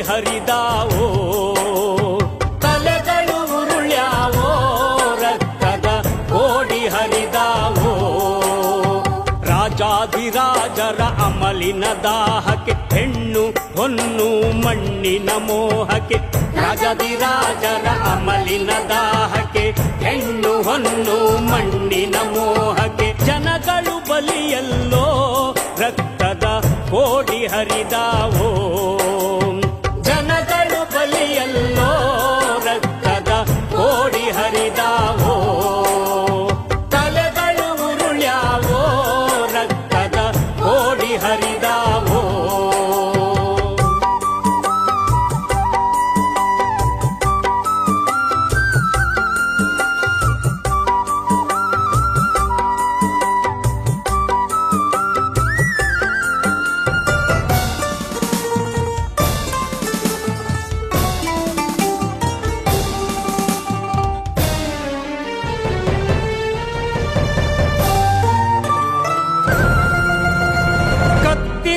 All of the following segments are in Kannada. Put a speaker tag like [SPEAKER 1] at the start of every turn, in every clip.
[SPEAKER 1] ಹರಿದಾವೋ, ತಲೆಗಳು ಉರುಳ್ಯಾವೋ, ರಕ್ತದ ಕೋಡಿ ಹರಿದಾವೋ. ರಾಜಾಧಿರಾಜರ ಅಮಲಿನ ದಾಹಕ್ಕೆ, ಹೆಣ್ಣು ಹೊನ್ನು ಮಣ್ಣಿನ ಮೋಹಕ್ಕೆ. ರಾಜಾಧಿರಾಜರ ಅಮಲಿನ ದಾಹಕ್ಕೆ, ಹೆಣ್ಣು ಹೊನ್ನು ಮಣ್ಣಿನ ಮೋಹಕ್ಕೆ. ಜನಗಳು ಬಲಿಯಲ್ಲೋ, ರಕ್ತದ ಕೋಡಿ ಹರಿದಾವೋ. ಜನಗಳು ಬಲಿಯಲ್ಲೋ, ರಕ್ತದ ಕೋಡಿ ಹರಿದಾವೋ. ತಲೆಗಳು ಉರುಳ್ಯಾವೋ, ರಕ್ತದ ಕೋಡಿ ಹರಿದಾವೋ.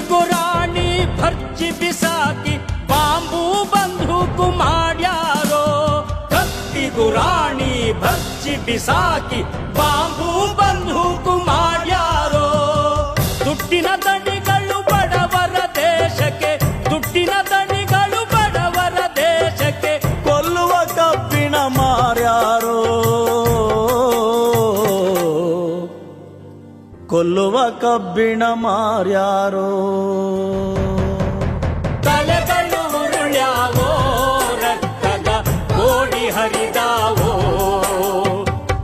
[SPEAKER 1] ಗುರಾಣಿ ಭರ್ಜಿ ಬಿಸಾಕಿ ಬಾಂಬು ಬಂದೂಕು ಮಾಡ್ಯಾರೋ. ಕತ್ತಿ ಗುರಾಣಿ ಭರ್ಜಿ ಬಿಸಾಕಿ ಬಾಂಬು ಬಂದೂಕು ಮಾಡ್ಯಾರೋ. ದುಡ್ಡಿನ ದಣಿಗಳು ಬಡವರ ದೇಶಕ್ಕೆ, ದುಡ್ಡಿನ ದಣಿಗಳು ಬಡವರ ದೇಶಕ್ಕೆ.
[SPEAKER 2] ಕೊಲ್ಲುವ ಕಬ್ಬಿಣ ಮಾರ್ಯಾರೋ, ಕೊಲ್ಲುವ ಕಬ್ಬಿಣ ಮಾರ್ಯಾರೋ.
[SPEAKER 1] ತಲೆಗಳು ಉರುಳ್ಯಾವೋ, ರಕ್ತದ ಕೋಡಿ ಹರಿದಾವೋ.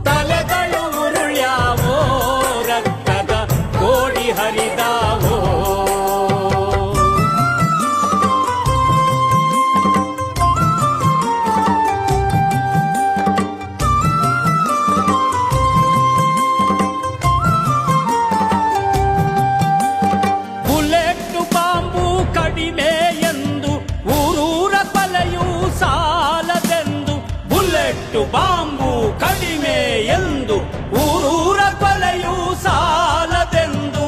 [SPEAKER 1] ತಲೆಗಳು ಉರುಳ್ಯಾವೋ, ರಕ್ತದ ಕೋಡಿ ಹರಿದಾವೋ. ಕಡಿಮೆ ಎಂದು ಊರೂರ ಕೊಲೆಯೂ ಸಾಲದೆಂದು. ಬುಲೆಟ್ ಬಾಂಬು ಕಡಿಮೆ ಎಂದು ಊರೂರ ಕೊಲೆಯೂ ಸಾಲದೆಂದು.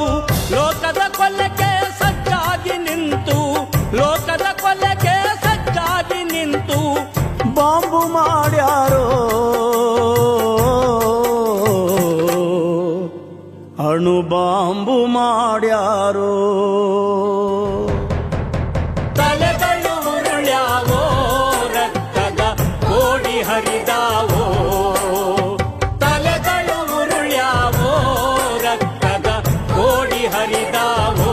[SPEAKER 1] ಲೋಕದ ಕೊಲೆಗೆ ಸಜ್ಜಾಗಿ ನಿಂತು, ಲೋಕದ ಕೊಲೆಗೆ ಸಜ್ಜಾಗಿ ನಿಂತು.
[SPEAKER 2] ಬಾಂಬು ಮಾಡ್ಯಾರೋ, ಅಣು ಬಾಂಬು ಮಾಡ್ಯಾರೋ.
[SPEAKER 1] ತಲೆಗಳು ಉರುಳ್ಯಾವೋ, ರಕ್ತದ ಕೋಡಿ ಹರಿದಾವೋ. ತಲೆಗಳು ಉರುಳ್ಯಾವೋ, ರಕ್ತದ ಕೋಡಿ ಹರಿದಾವೋ.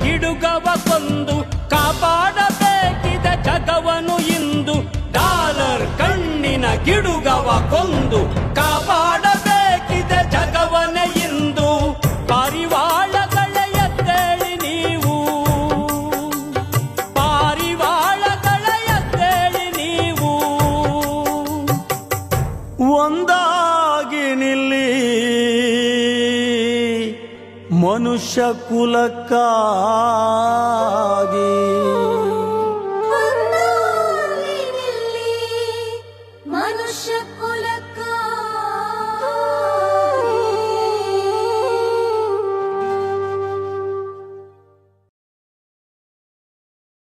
[SPEAKER 1] ಗಿಡುಗವ ಕೊಂದು ಕಾಪಾಡಬೇಕಿದೆ ಜಗವನು ಇಂದು. ಡಾಲರ್ ಕಣ್ಣಿನ ಗಿಡುಗವ ಕೊಂದು ಕಾಪಾಡಬೇಕಿದೆ ಜಗವನೇ ಇಂದು. ಪಾರಿವಾಳಗಳೇ ಎದ್ದೇಳಿ ನೀವು, ಪಾರಿವಾಳಗಳೇ ಎದ್ದೇಳಿ ನೀವು.
[SPEAKER 2] ಒಂದಾಗಿ ನಿಲ್ಲಿ ಮನುಷ್ಯ ಕುಲಕ್ಕಾಗಿ.
[SPEAKER 3] ಮನುಷ್ಯ ಕುಲಕ್ಕಾಗಿ